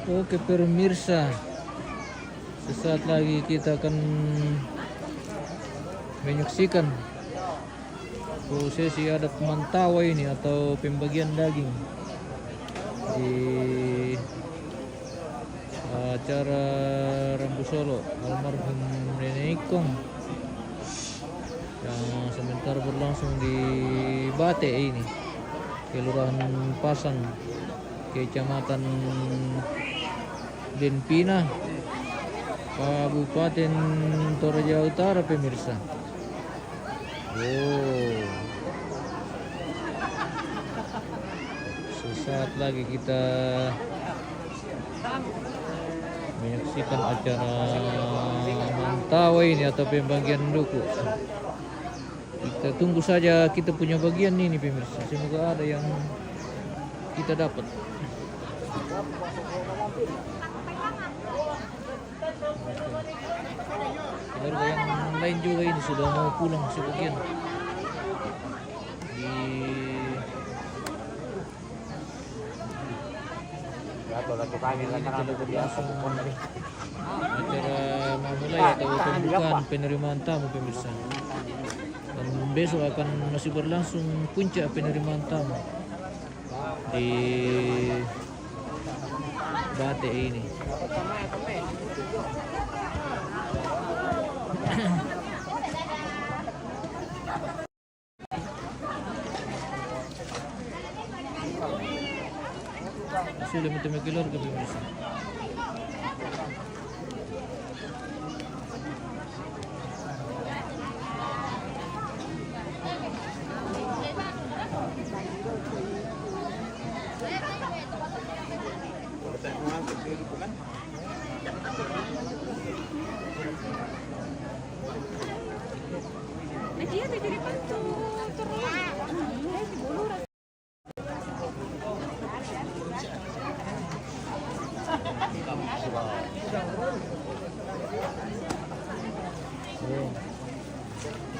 Oke pemirsa, sesaat lagi kita akan menyaksikan prosesi adat Mantawa ini atau pembagian daging di acara Rambu Solo almarhum Nenek Ikong yang sementara berlangsung di Bate ini, Kelurahan Pasang, Kecamatan Denpina, Kabupaten Toraja Utara pemirsa. Sesaat lagi kita menyaksikan acara Mantawa ini atau pembagian duku. Kita tunggu saja kita punya bagian ini pemirsa. Semoga ada yang kita dapat. Keluarga yang lain juga ini sudah mau pulang sebagian. Acara memulai atau pembukaan penerimaan tamu pemirsa. Dan besok akan masih berlangsung puncak penerimaan tamu di Bate ini. Sudah minta keluarga pemirsa.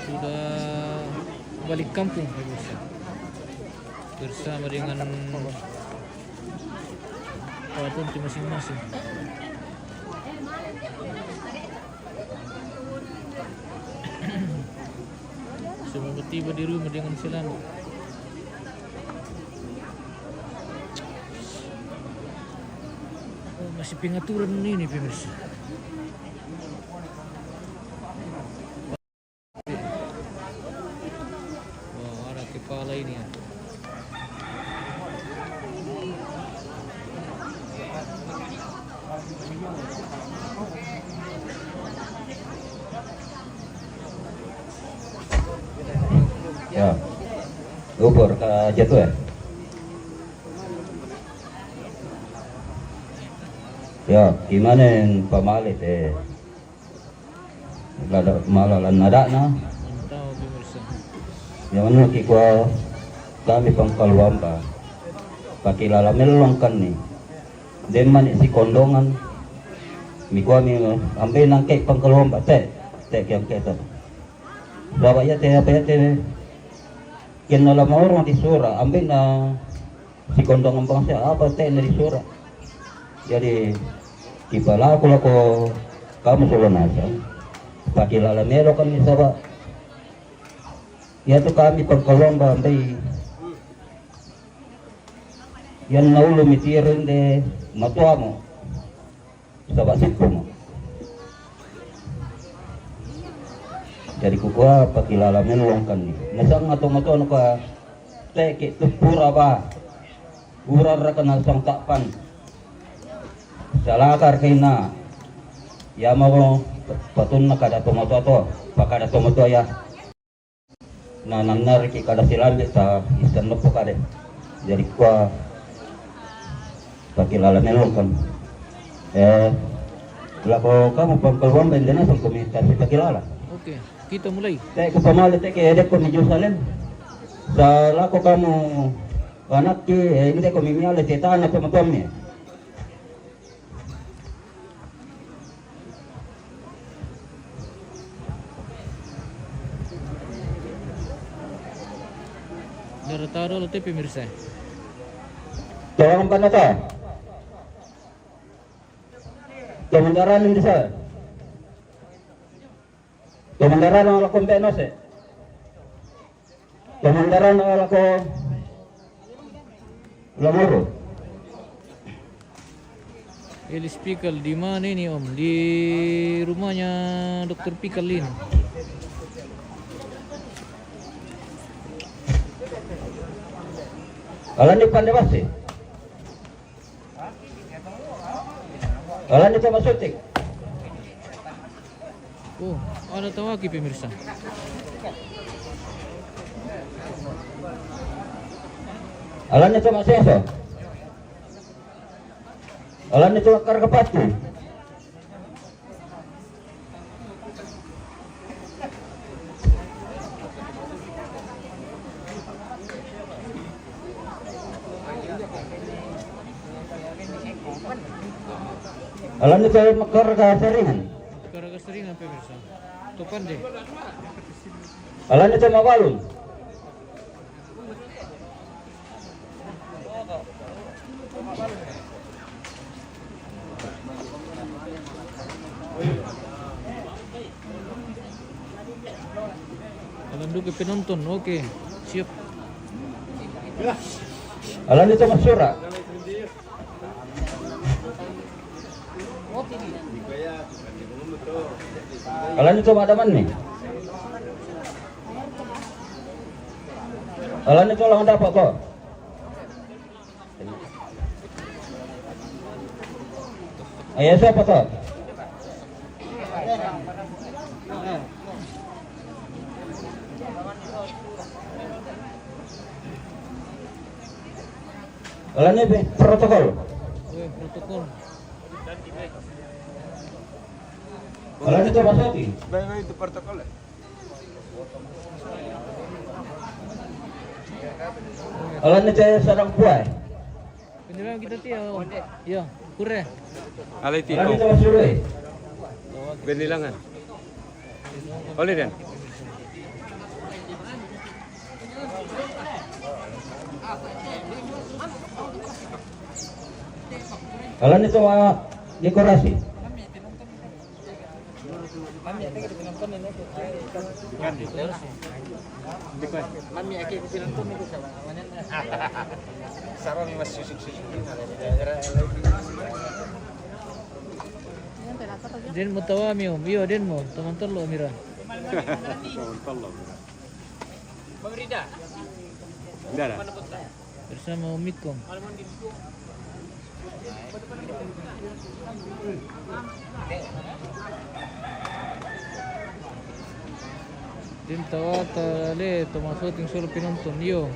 Sudah balik kampung pemirsa bersama dengan patunti masing-masing. Semoga tiba di rumah dengan selamat. Masih pengaturan ini pemirsa. Ada kepala ini ya. Ya, gugur ke jatuh ya. Ya, gimana yang pamalit malalan nada na. Mantap pemirsa. Yang mana kikwa kami pangkaluan pa. Pakilala melongkan nih. Deman isi kondongan. Mikwa mi ambil nangkek pangkaluan pa te yang kita. Bawa ya te apa ya te. Kenala orang di surah ambil na si kondongan bangsa apa te na di surah. Jadi kipala ako lako kamu solo nasa pakilala melo kami saba ya tu kami pagkalomba ambay yan naulo mitirin de matua mo saba sipo mo. Jadi kukuha pakilala melo lang kani nasang ato mato ano ka teke tu pura ba urar ra ka nasang takpan salakar kay na yama ko patun na kada tomato to pakada tomato ya na nanar ki kada silambi sa istan no po kade jadi kwa pakilala melon kan lako kamu pangkalwan ba indana sa komunitas pakilala. Oke, kita mulai. Te ko pamali te kay edek ko ni Jerusalem sa lako kamu anak ki hindi ko mimiale teta na pamatomnya. Taruh-taruh pemirsa. Tawang ka na to. Tumandaran hindi sa. Tumandaran ang lakong penose. Tumandaran ang lakong lamuro. Elis Pikal di mana ini Om? Di rumahnya Dokter Pikal ini. Alam ni Pandewasi. Alam ni Tomasutik. Oh, ada tawaki pemirsa. Alam ni Tomaseso. Alam ni Kargapati. Alam ni Toy Makarga Seringan. Karena seringan pemirsa. Topan deh. Alam ni Toy Mabalun. Alam dulu ke penonton, oke, siap. Alam ni Toy Masura. Alam ni Toy Madaman ni. Alam ni Toy lang dapat ko. Ayah siapa to? Alam ni protokol. Oh, protokol. Alam ni Toy Masati. Venga itu protokol. Alam ni Toy Sarang Puai. Penyelam kita tiap. Ya, kure. Alay Alam ni tiko. Toy Masuroy. Benilangan. Oleh dan. Alam ni Toy dekorasi. Mami aki ko pinantun ko sa manyan na. Sarang mas susuk-susuk. Den mo tawami Om. Iya, den mo. Teman lo Mira. Pemerida. Tidak ada. Bersama Om Mikom. Din tawata le tumasuting solo pinonton. Yo.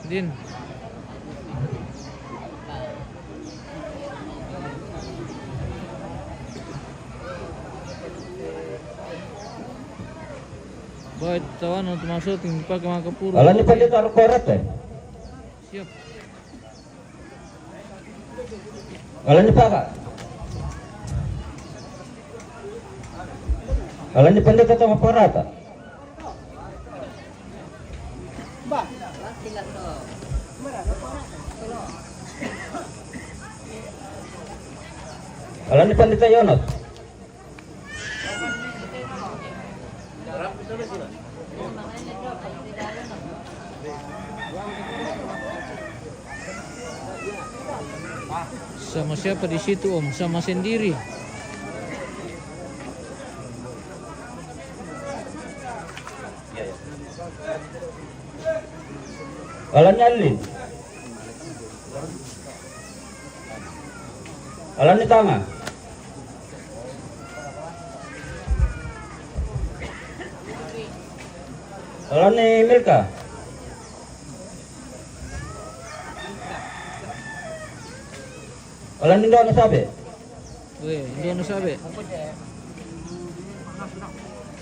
Din. Baik, tawan untuk masuk tinggi pakai mangka puru. Alam ni Pandit Korat eh. Siap. Alam ni Pak. Alam ni Pandit kata Maparata. Alam ni Pandit Yonos. Sama siapa di situ Om? Sama sendiri. Alam ni Alin. Alam ni Tama. Alam ni Milka. Alam ni Dono Sabe. Weh, Indono sabe.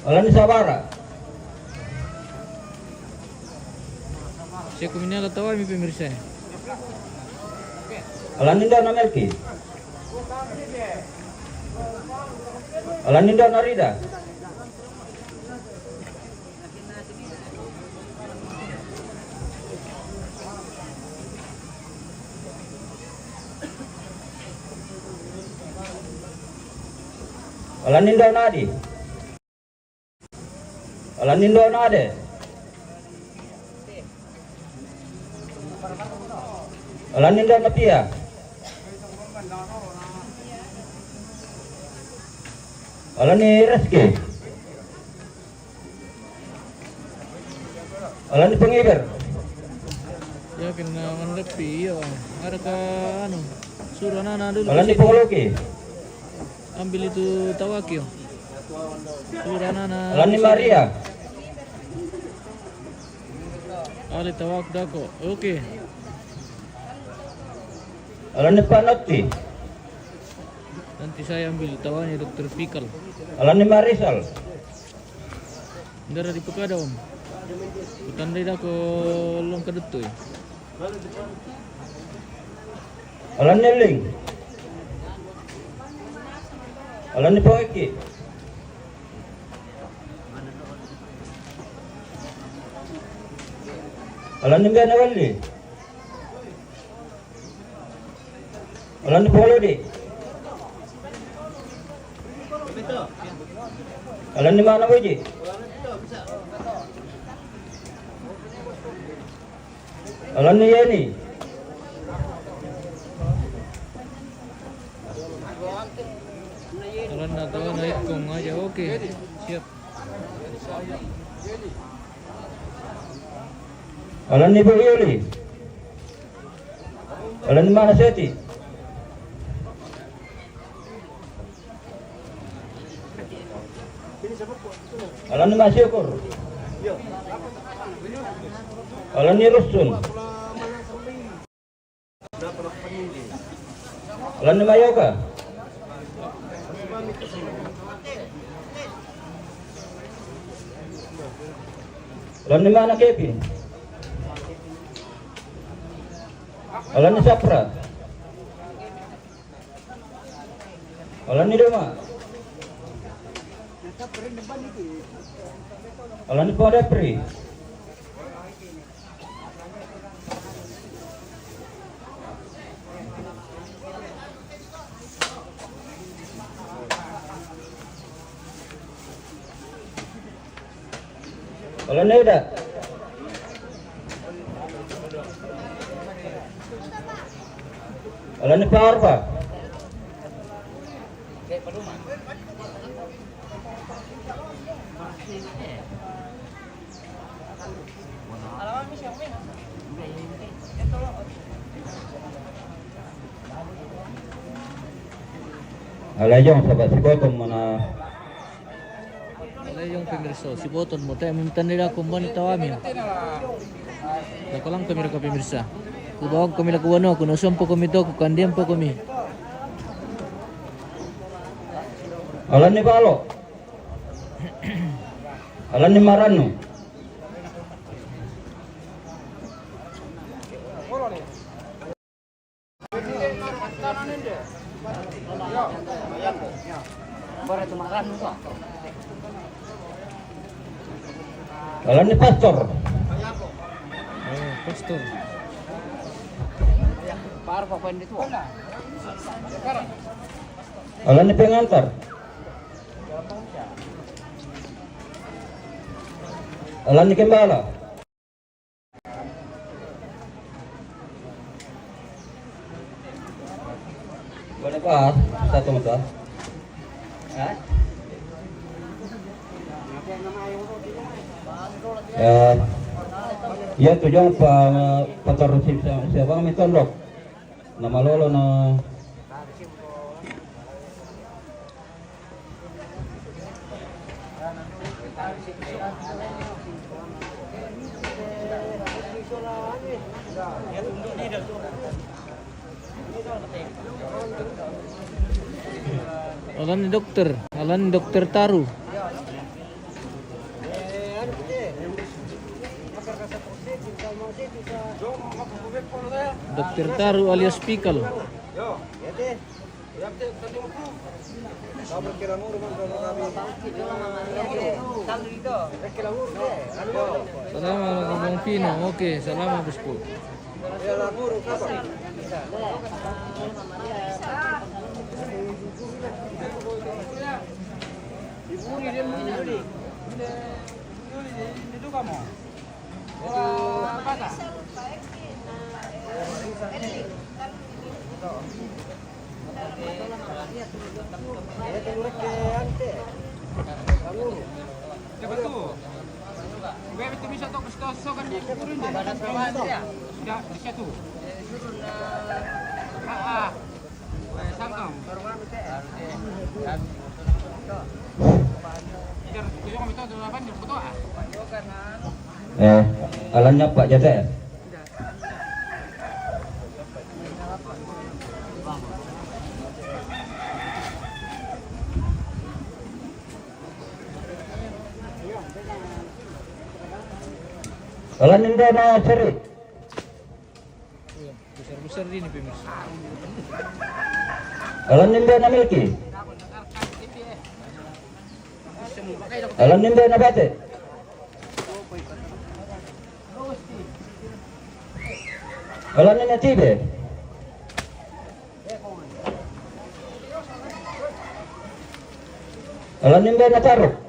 Alam ni Sabara. Saya kuminala tawa mi pemirsa. Alam ni Dono Melki. Alam ni Dono Rida. Alanindo nadi. Alanindo nade. Alanindo napia. Alani Reski. Alani pengiber. Ya kena menepi ya. Ada ke anu. Suruh anak dulu. Alani pengologi. Ambil itu tawakil. Suruh anak. Alani Maria. Ali tawak dako. Oke. Alani Panotti. Nanti saya ambil tawanya Dokter Fikal. Alani Marisal. Ndara di pekada om. Bukan dari dako long kedetu ya. Alani Ling. Alani Poeki. Alani Benawali. Alani Polodi. Alani mana Boji? Alani Yeni. Kalau nak tahu naik kong aja. Oke. Siap. Alani Boyoli. Alani mana Seti? Alani Masyukur. Alani Rusun. Alani Mayoka. Alani mana Kevin? Alani Sapra. Alani Dema. Alani Podepri. Alani Eda. Alani Parva. Alayong sabat si Boton mo na Alayong pemirsa, si Boton mo tayo minta nila kung ba nitawami. Dako lang kami ka pemirsa. Kubawag kami lakuwano, kunusong po kami to, kukandiyan po kami. Alan ni Balo. Alan ni Marano. Alan ni Pastor. Oh, pastor. Alan ni pengantar. Alan ni Kembala. Boleh pas satu muka. Ya tujuan patorusip siapa kami tondok. Nama lolo na Alan ni dokter Taru. Dokter Taru alias Pikal. Salamat Bang Pino. Oke, salamat bosku. Dapat tuh. Gue itu bisa tuh kestoso kan di kuburin deh. Sudah di situ. Sangkang. Jar, kuyo kami tuh apa nih foto ah? Alannya Pak Jate. Alan ninda na seri. Besar-besar ini pemirsa. Alan ninda na milki. Alan ninda na bate. Alan ninda tibe. Alan ninda na taruk.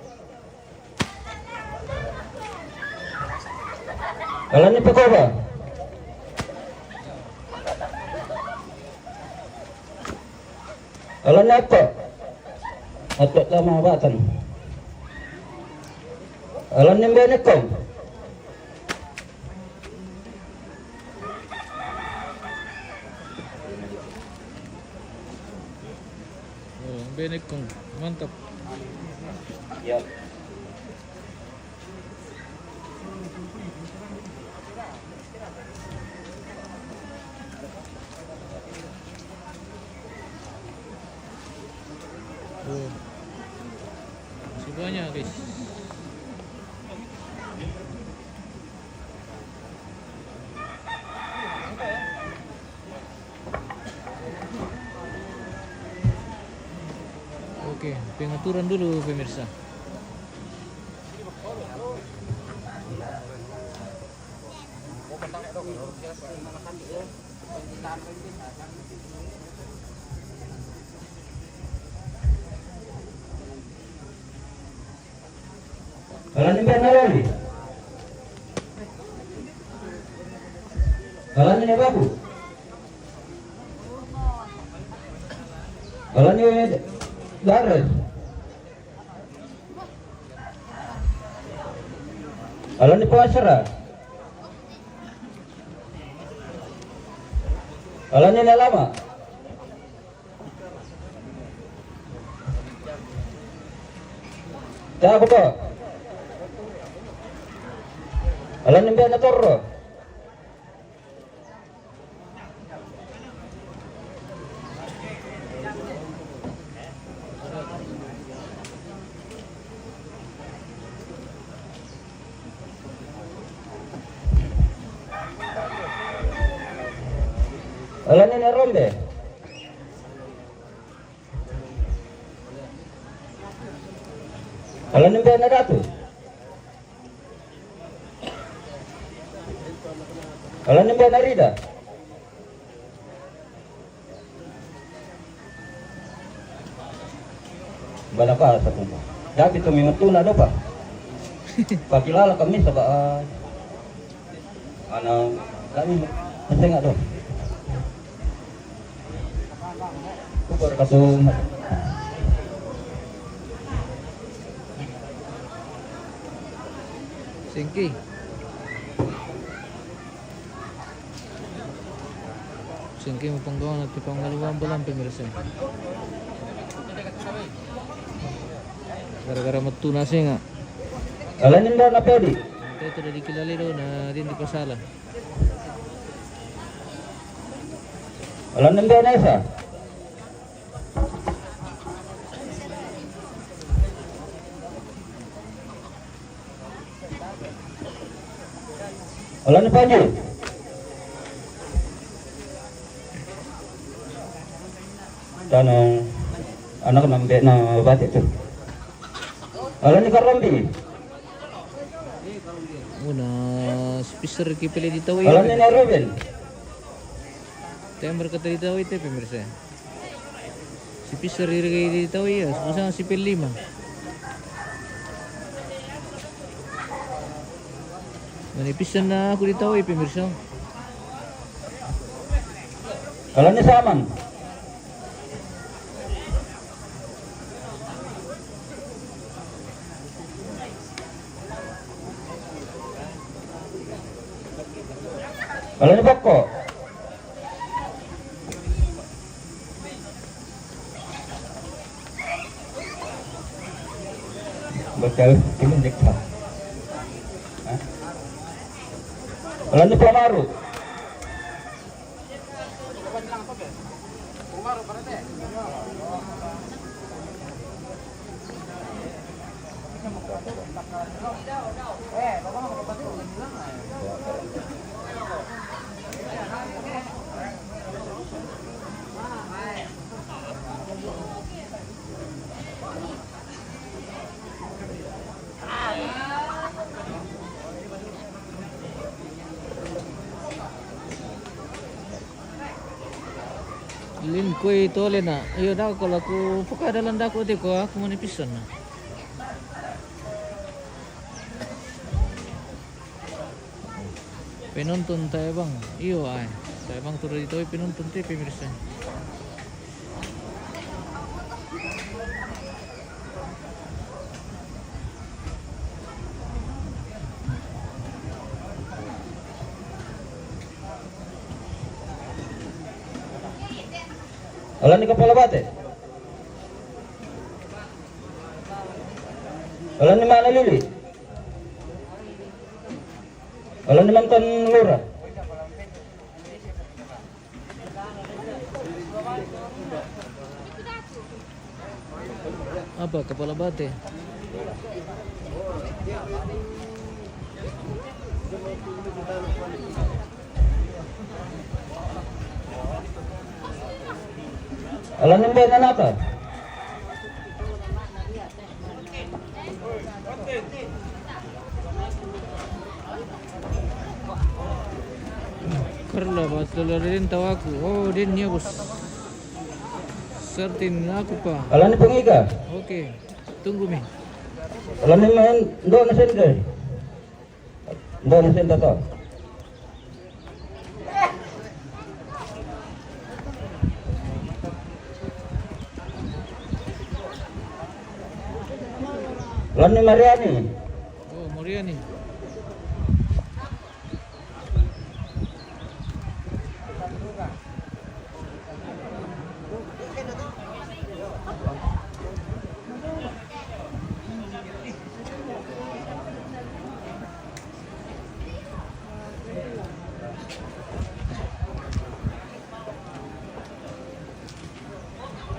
Alan ni Pekoba. Alan ni apa? Atau lama batan. Alan ni Benekom. Oh, benek kong mantap. Ya. Oh. Masih banyak guys. Oke, pengaturan dulu pemirsa. Alan ni Benaloli. Alan ni babu. Alan ni Dares. Alan ni Pasara. Alan ni Lama. Tak apa. Alan ni Benatorro. Alan ni Rombe. Alan ni Benadatu. Alan ni Benarida. Balaka sa kumpa. Dapat ito may matuna do pa. Pakilala kami sa baay. Ano, kami kasi nga do. Kubar kasum. Singki. Singki mo panggawa natin pangalawang balang pemirsa. Gara-gara matuna siya nga. Alan ni na pwede. Ito na dikilali daw na hindi pasala. Alan ni Benesa. Alan ni Panji. Tanong anak nambe na batik tu. Alan ni Karambi. Una, speaker kipili dito eh. Alan ni Ruben. Tayo berkata dito ito pemirsa. Si speaker dito eh. Masa si P5. Manipisan na ako dito pemirsa. Kalau ini saman. Kalau ini pokok. Betul, ini jekta. Kalau ini pemaru. Lin ko ito na. Ayo daw kalau aku pakadalan dako ko aku manipisan na. Penonton tayo bang? Iyo ay. Tayo bang turun dito penonton tayo pemirsa. Alam ni kepala bate. Alam ni mana lili. Alam ni mantan lurah. Apa kepala bate? Alam ni mbak apa? Karla batla rin tawa aku. Oh, din niya bos. Certain aku pa. Alam ni pengiga. Oke. Tunggu mi. Alam ni main do na senda. Do na senda to. Alam ni Mariani. Oh, Mariani.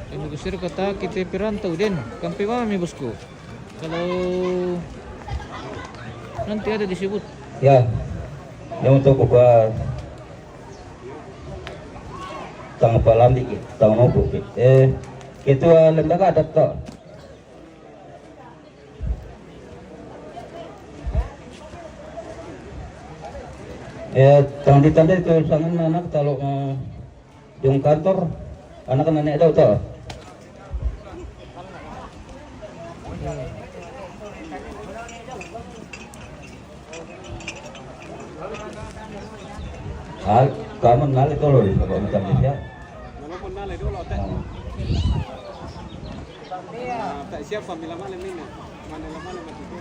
Ini kusir kata kita pirantau din. Kampi mami bosku. Kalau nanti ada disebut. Ya. Yang untuk buka tang palam dikit, tang mau bukit. Itu lembaga adat toh. Tang ditanda itu sangat anak kalau yung kantor anak nenek daw toh. Kamu nali itu loh, kalau macam ni ya. Walaupun nalai dulu tak. Tak siap sambil lama ini. Mana lama masih tu.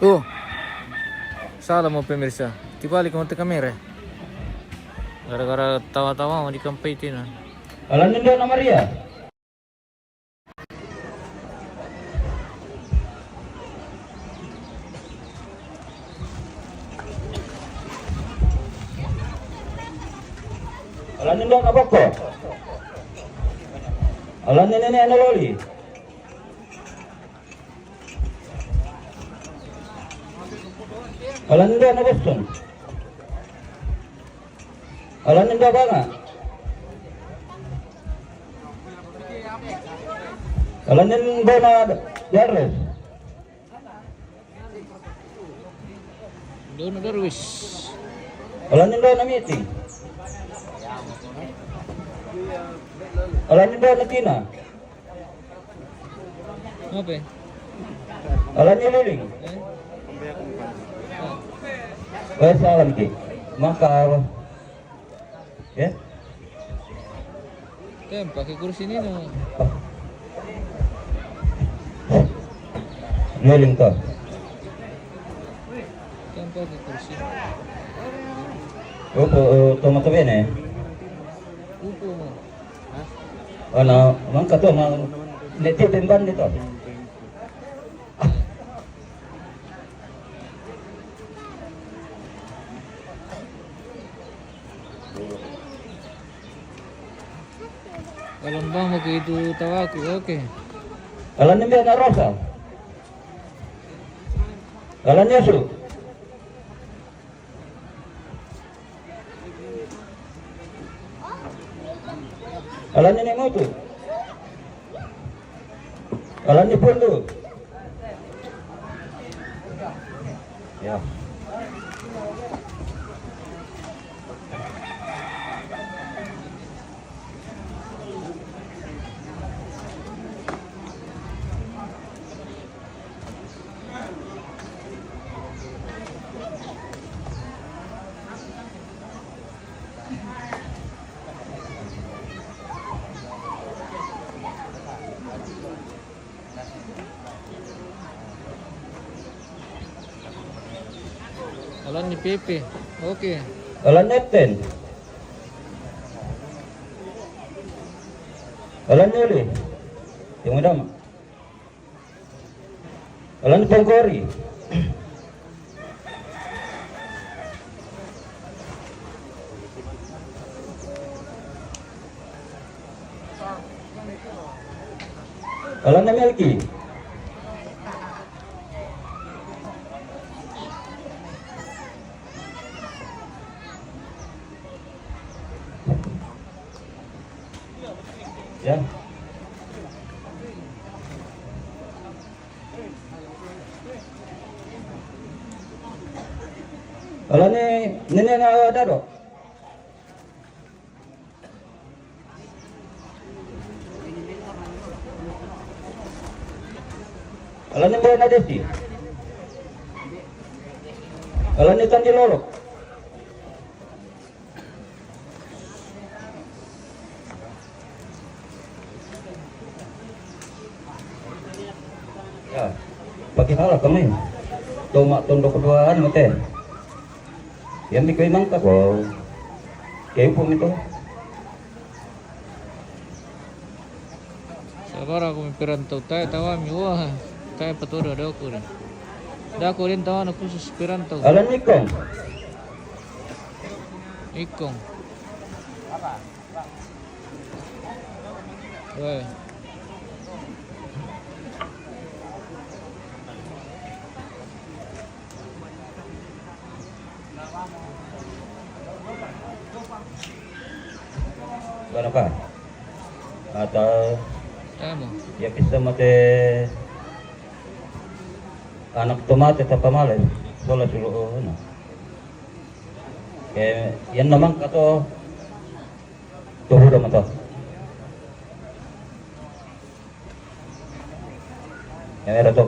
Oh. Salah mau pemirsa. Dibalik mau kamera. Gara-gara tawa-tawa mau dikampitin. Alam ni Dona Maria. Alam ni Dona Boko. Alam ni Nenek Analoli. Alam ni Dona Boston. Alam ni Dona Banga. Alam ni Dona Jarles. Doon Darwis. Alam niyo na meeting. Alam niyo na Tina. Apa? Alam niyo Liling. Salam ki. Maka ya. Kan pakai kursi ini no. Liling to. Kan pakai kursi. Opo, tomato bene. Upo mo. Ano, mangka to na netip timban dito. Kalau mbak mau ke itu tawaku, oke. Alam niyo na Rosa. Alam niyo su. Alam niyo mo tu. Alam niyo pun tu. Ya. Kalau ni Pepe, oke. Alam Nepten. Alam niyo li. Yung madam. Alam niyo Pangkori. Alam niyo Melki. Ya. Alam ni nenek na dado. Alam ni Mbak Desi. Alam ni Tanji Lorok. Ya, pakai halah kami. Toma tondok keduaan mate. Yang dikoi mangkat. Wow. Kayak pun itu. Sabar aku perantau tayo tawami wah. Tayo paturo daw ko rin. Dako rin tawa na khusus perantau. Alam ni Kong. Ikong. Weh. Ano ka? Atau Tama. ya bisa mate anak tomate tapamales sola sulo ano. Yan naman kato tuhod naman to. Yan meron to.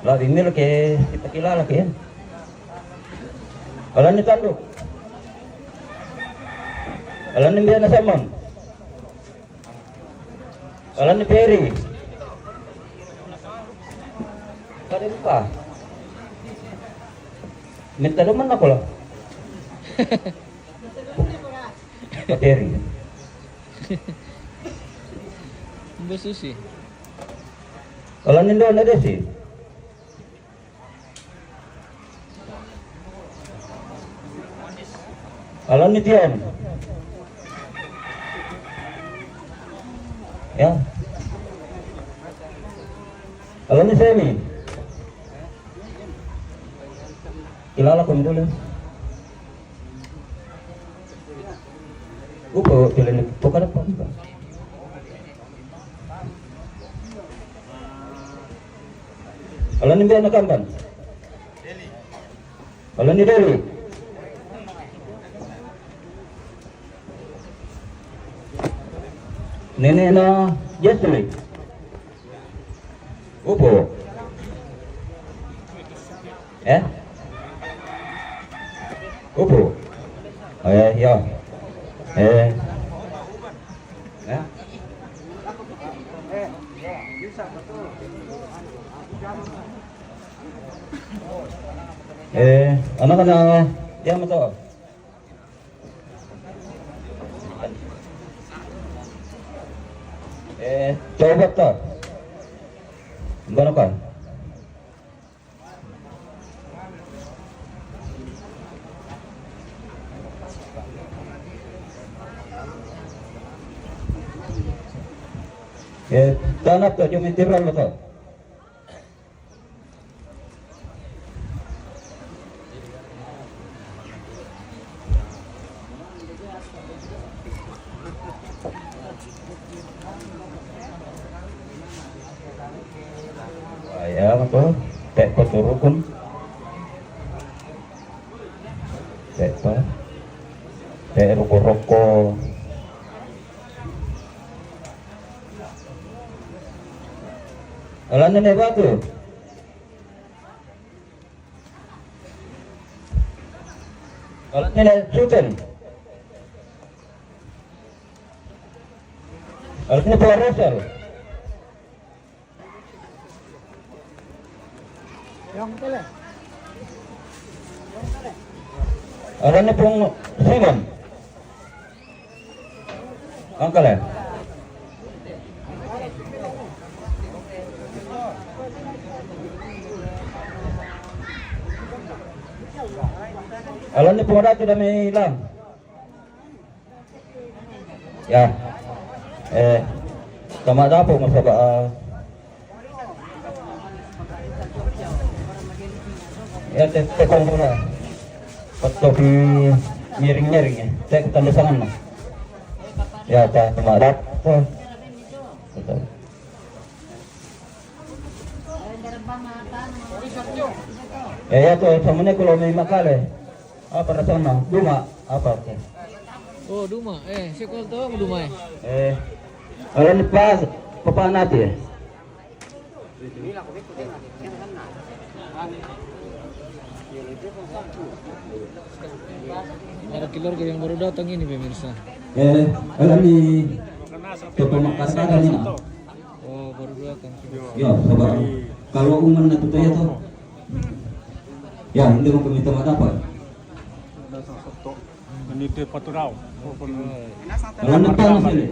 Labi mil ke kita kilala ke yan. Alam ni Tanduk. Alam ni Biana Samon. Alam ni Perry. Kali pa. Minta naman ako lang. Perry. Besusi. Alam ni Don ada sih. Alam ni Tian. Ya. Alam ni Semi. Kilala ko dulu. Upo kilala ko kada pa. Alam ni Biana Kamban. Kalau ni dulu. Nenek na Jesli. Upo. Upo. Ya. Eh. Anak dia mo to. Coba to. Gano'n ka? Tanap to, yung integral mo to. Ayan to, tek pa turukon. Tek pa. Tek roko-roko. Alam na ba ito? Alam na sutan. Alam na po arasal. Alam na pong Simon. Ang kala. Alam ni po natin na may lang. Ya. Tama na po masaba. Tekong mo na. Pagtok miring-miring eh. Tek talusangan na. Ya, tama na po. Ya to, sama ni kalau may makale. Apa rasanya? Duma apa? Oh, Duma. Siapa tahu mo Duma Alam pa papa natin. Ada keluarga yang baru datang ini pemirsa. Alam ni pemakaran ni na. Oh, baru datang. Ya, sebab kalau uman na tutoy to. Ya, hindi mo kumita madapat. Nandito paturaw. Alam na paano sila.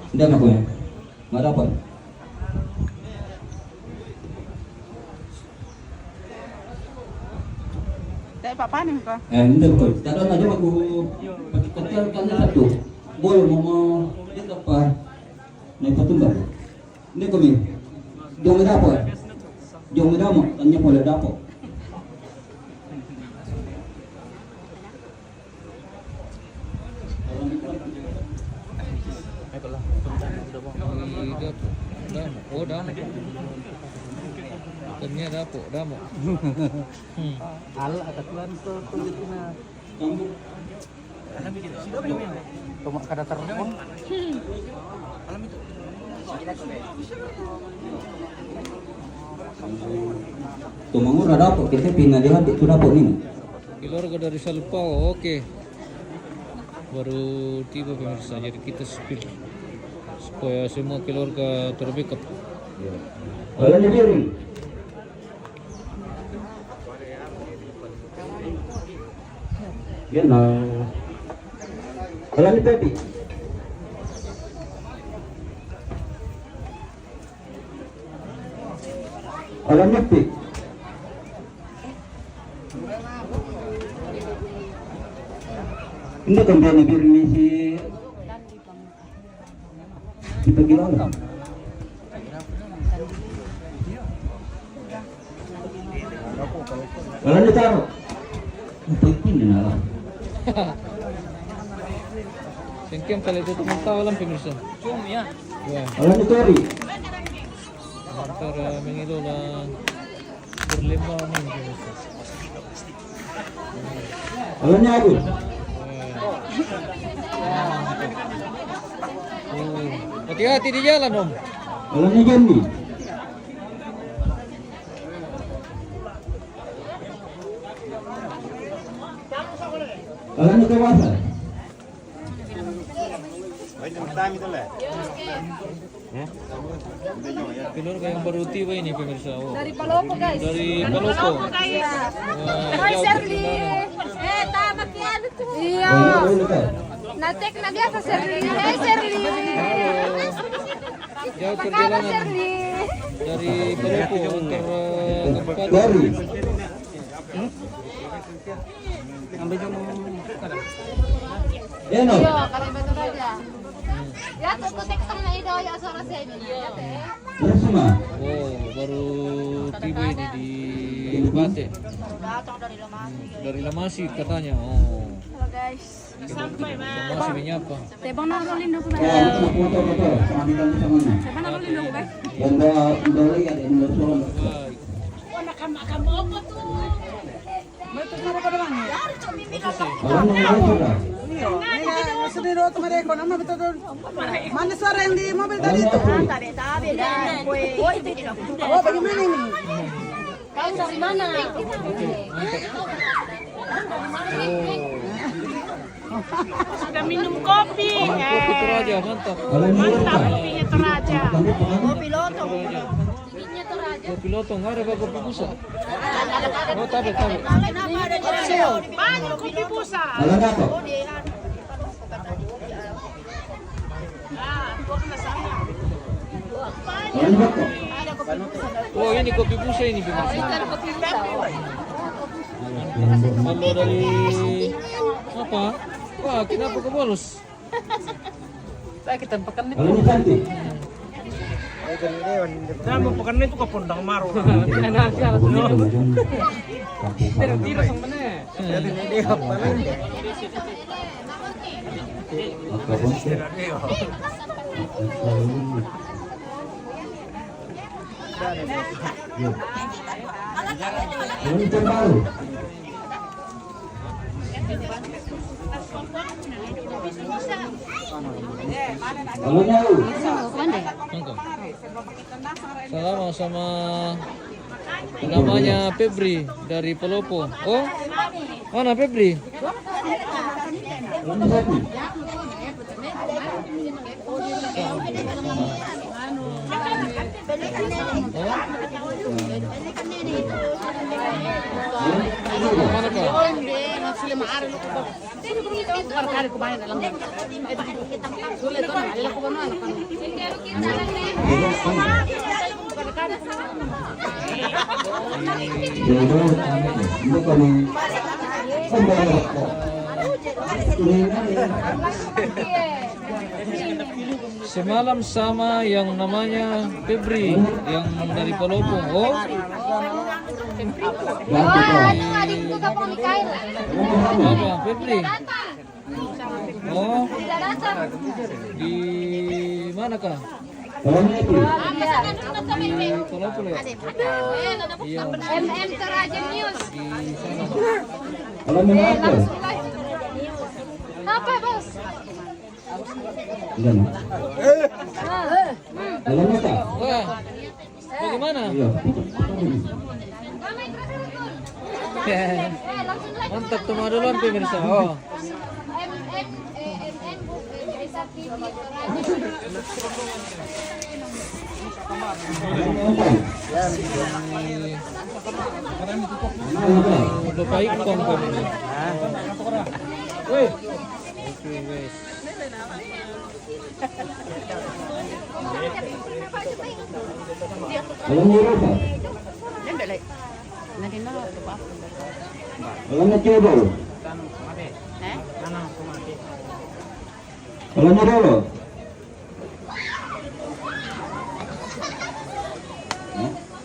Hindi na ko yan. Madapat. Tayo paano ka? Hindi ko. Tado na dyan ako pagkakal ka na sa to. Boy, mo dito pa. Naipatumba. Hindi ko mi. Diyo mo dapat. Diyo mo dapat. Tanya po dapat. Oh, damo. Ternyata damo. Ala katuan to kulit na. Alam itu. Tumak kada teropon. Alam itu. Tumangur ada apa? Kita pinadihan itu dapat ni. Keluarga dari Salpau, oke. Baru tiba pemirsa, jadi kita spill supaya semua keluarga terbackup. Alam ni biring. Yan na. Alam ni Pepi. Alam ni Pepi. Hindi kan dia ni biring ni si Pagilala. Alam ni Taro. Penting na lang. Sengkem kali itu tahu lang pemirsa. Cium ya. Wah, Alam ni Tori. antara mengilu lang berlima nih pemirsa. Alam niya ako. Hati-hati di jalan om. Alam niya Johnny. Alam niya Kawasa. Pilur kayak baru tiba ini pemirsa. Oh. Dari Palopo guys. Dari Palopo. Hai Serli. Tamat yan. Iya. Natek na dia sa Serli. Hai Serli. Jauh Pakala perjalanan Serli. dari Palopo antar kabupaten. Dari. Eno. Yo, kami betul aja. Ya tuh teksang na ito ya suara saya ini. Ya teh. Terus semua. Oh, baru tiba ini di Bupate. Datang dari Lamasi. Dari Lamasi katanya. Oh. Halo guys. Lamasi menyapa. Tebang na rolin dong Ya, itu foto-foto. Sambilan di sana. Tebang na rolin dong guys. Dan udah lihat ini udah soal. Baik. Alam niya sudah. Sendiri waktu mereka nama betul mana suara yang di mobil tadi itu? Oh bagaimana ini? Kalian dari mana? Sudah minum kopi. Kopi Toraja, mantap. Alam niya Mantap sudah. kopinya Toraja. Kopi lotong. Kopi lotong ada apa kopi busa? Oh, tabe. Banyak kopi busa. Alam niya ako. Alam niya ako. Oh, ini kopi busa ini pemirsa. Kalau dari apa? Wah, kenapa ke bolos? Alam niya Santi. Saya mau pekan itu ke Pondang Maru. Tiro sang mana? Alam niya baru. Alam niya ako. Mantap. Sama sama namanya Febri dari Palopo. Oh, mana Febri? Alam niya Santi. Mana Pak? Jodoh, ini kami membayar kok. Semalam sama yang namanya Febri yang dari Palopo. Oh, Wah, itu adik itu kapong ni Kain. apa Febri? Oh, Tidak datang. di mana kah? Alam niya ako. Di Palopo ya? Iya, MM Toraja News. di sana. Alam niya ako. Langsung live. Apa bos? Ganun. Alam niya ka. Wah, bagaimana? Iya. Ramai terus betul. Langsung live. Mantap tuh duluan pemirsa. Oh, MN Desa TV Toraja. Bapak Ikom kami. Wih. Oke, wes. Alam niya Rosa. Alam niya Jodoh. Alam niya Rolo.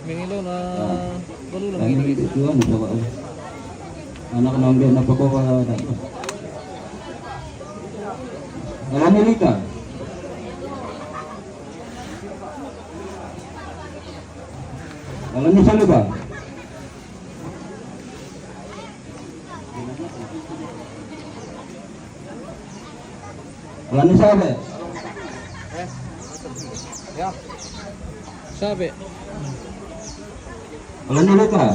Mingilo na baru Ang lang. ini itu dua muda pak. Anak nongkrong apa kau ada? Alam niya Rika. Alam niya Saluba. Wala ni sabi. Sabi. Wala ni Luka.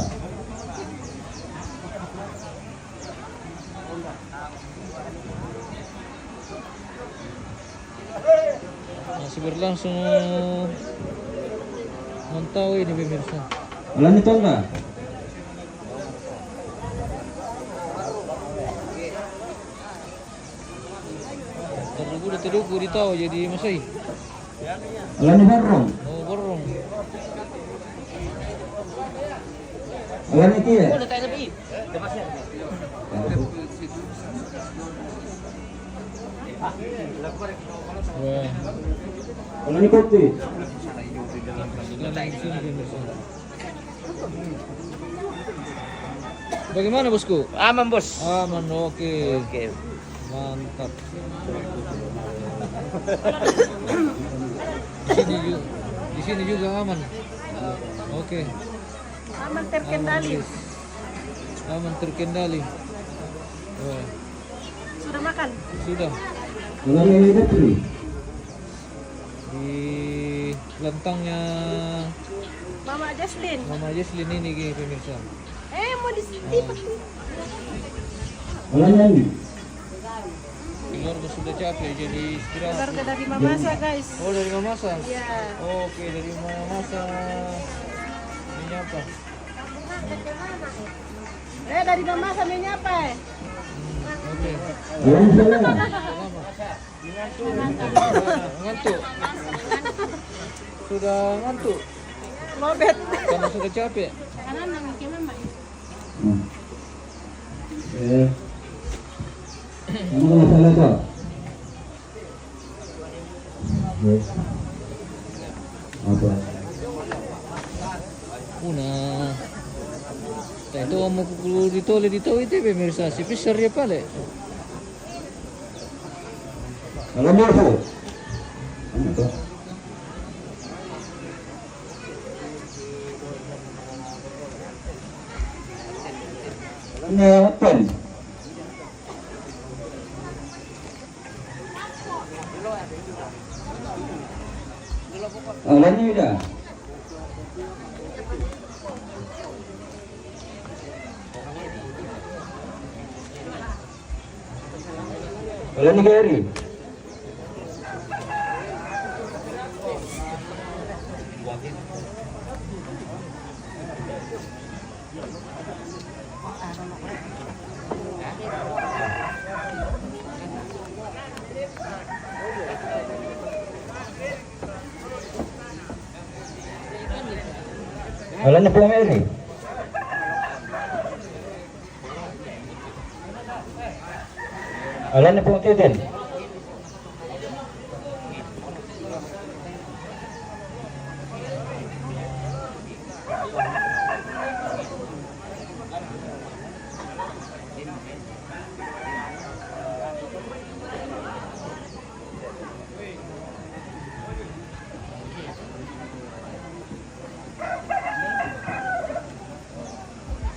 Masih berlangsung Mentawai ini pemirsa. Wala ni Tonda. Terdugu di tahu jadi masai. Wala ni Barong. Oh borong. Wala ni Kia. Wah. Wala ni Kopi. Sila lagi di sini pemirsa. Bagaimana bosku? Aman bos. Aman, oke. Oke. Mantap. Di sini juga aman. Oke. Aman terkendali. Aman, guys. Aman terkendali. Wah, Sudah makan? sudah Wala ni Kopi. di lentangnya Mama Jaslin. Mama Jesslyn ini pemirsa. Mau ditipak. Wala ni Andi. Keluarga sudah capek jadi istirahat. Keluarga dari Mamasa guys. Oh dari Mamasa. Ya. Oke dari Mamasa. Ini apa? Dari Mamasa menyapa. Oke. Wala ni Salah. Ngantuk. Sudah ngantuk Lobet. karena sudah capek. Ano ka masalah ka? Yes. Apa? Una. Ito ang makukulo dito ulit dito ito pemirsa. Si Fisher ya pala. Alam mo ako? Ano to? Ano yan? Alam niyo na. Wala ni Gary. Wala na po Mary. Wala na po Tiden.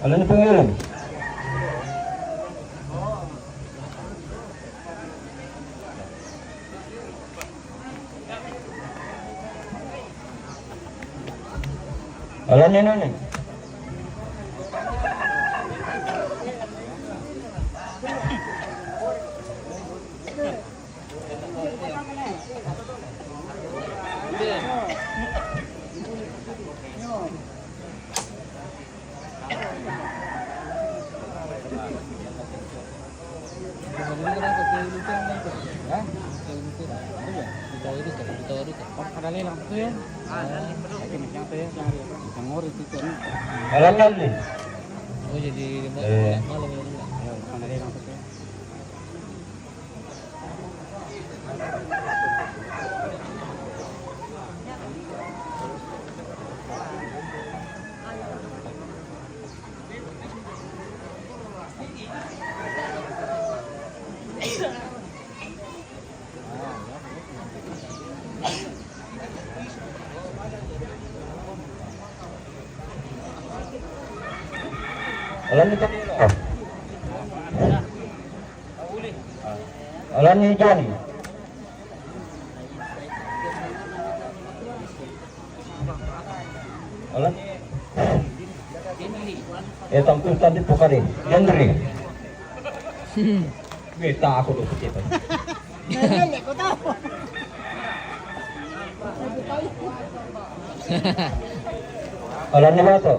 Wala na po Mary. Wala niyo nun eh. Kadali lang ito yan. Lagi macam tu ya. Yang ngori itu kan. Wala na eh. Oh jadi malam ya. Kadali lang ito. Wala na po. Alam ni Johnny. Alam. Tampil tadi pokari. Henry. Kita aku dulu kita. Nanya ko tahu. Alam ni ba to?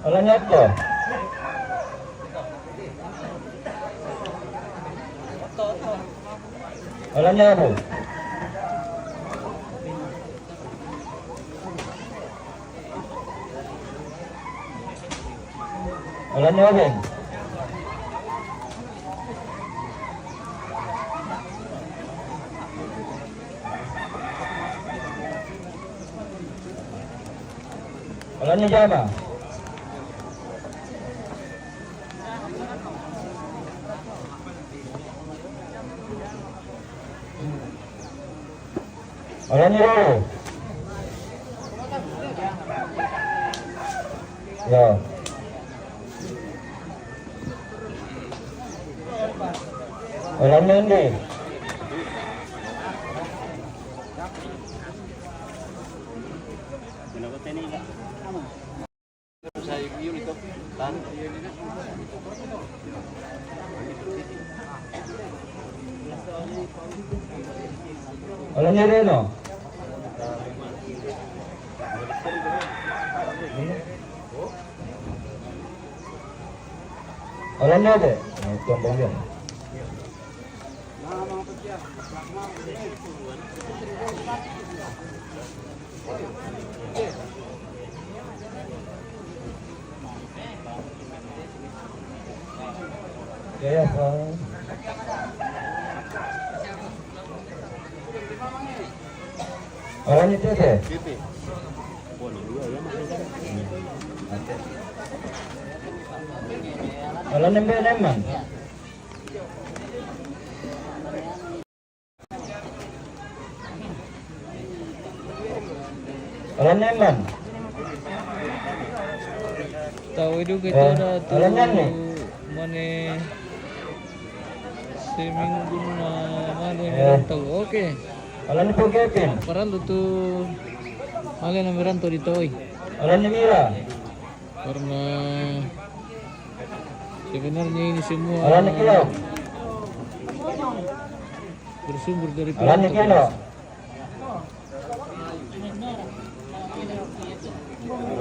Alam niya to? Alam niya ako? Alam niya ako? Alam niya Jama? Alam niya Roro? Ya. Alam niya hindi? Alam niya Reno? Alam niya deh? Tombong yan. Ya, Pak. Alam niya deh? Alam niya ba naman? Alam niya man? Tahu itu kita dah tu alam niya ni? mana seminggu na mana merantau. Okey. Alam niya po Kevin? Parang tu mana na merantau di Toy. Alam niya Mira? Karena sebenarnya ini semua Alam niya Kilo? bersumber dari Alam niya Kilo?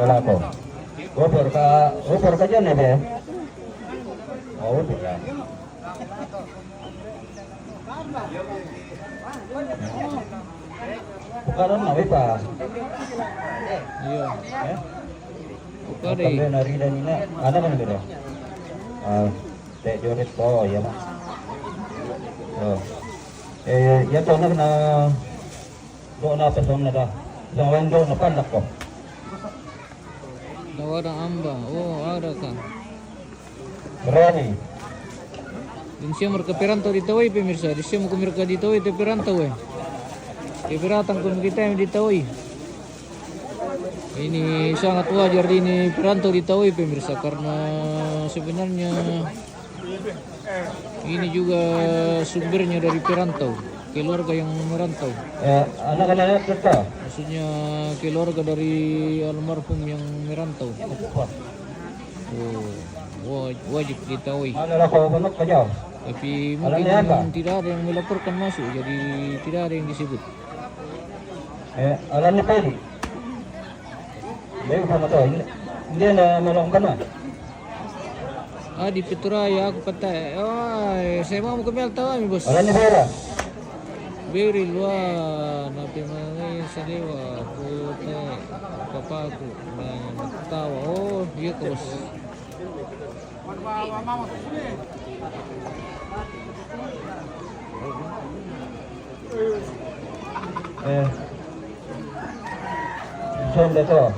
Wala ko. Upor ka dyan eh, be? Oo, upor ka. Pukaran na, pa. Iya. Eh? Pukari. Kambe narida nina. Ano man biro? Te joret ko, ya ma. Oh. Ya to na do na person na da. Sa wendo na pandak ko. Tawaran amba. Oh, ada kan. Berani. Din siya mereka perantau di Tawai pemirsa. Di siya mereka di Tawai itu perantau eh. Keberatan kami kita yang di Tawai. Ini sangat wajar ini perantau di Tawai pemirsa karena sebenarnya ini juga sumbernya dari perantau, keluarga yang merantau. Anak-anak kita. Maksudnya keluarga dari almarhum yang merantau. Oh, wajib diketahui. Ano ko banok ka jauh. Tapi Alam niya ba? mungkin tidak ada yang melaporkan masuk, jadi tidak ada yang disebut. Alam ni Peli. Baik sama to. Hindi na malongkan na. Di Peturaya aku patay. Saya mau ke Meltawa mi bos. Alam ni Vera. Beri luar napi mangai sadewa putai papaku na tawa. Oh, iya ke bos. Sonda to.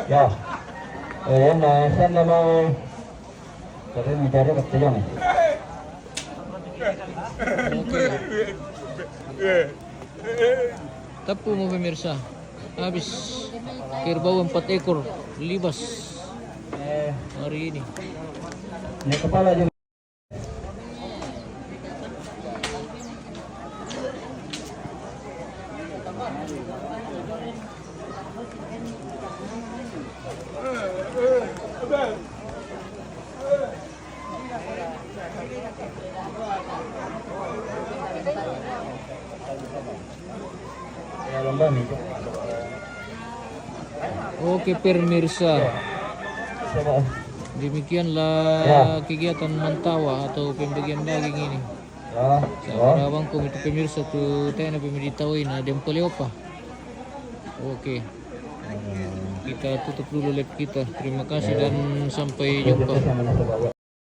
Ya, ayan na, saan na mo? Sabi mo dyan, kapitulong eh. Tapo mo pemirsa. Habis kerbau 4 ekor libas hari ini. Ini kepala juga. Ya, lomba nih. Oke pemirsa, Coba. demikianlah kegiatan mantawa atau pembagian daging ini. Ya, Sa bangkong itu pemirsa tu tayo na pemeditawin na dempoleopa. Oke. Kita tutup dulu live kita. Terima kasih dan sampai jumpa. Sama-sama.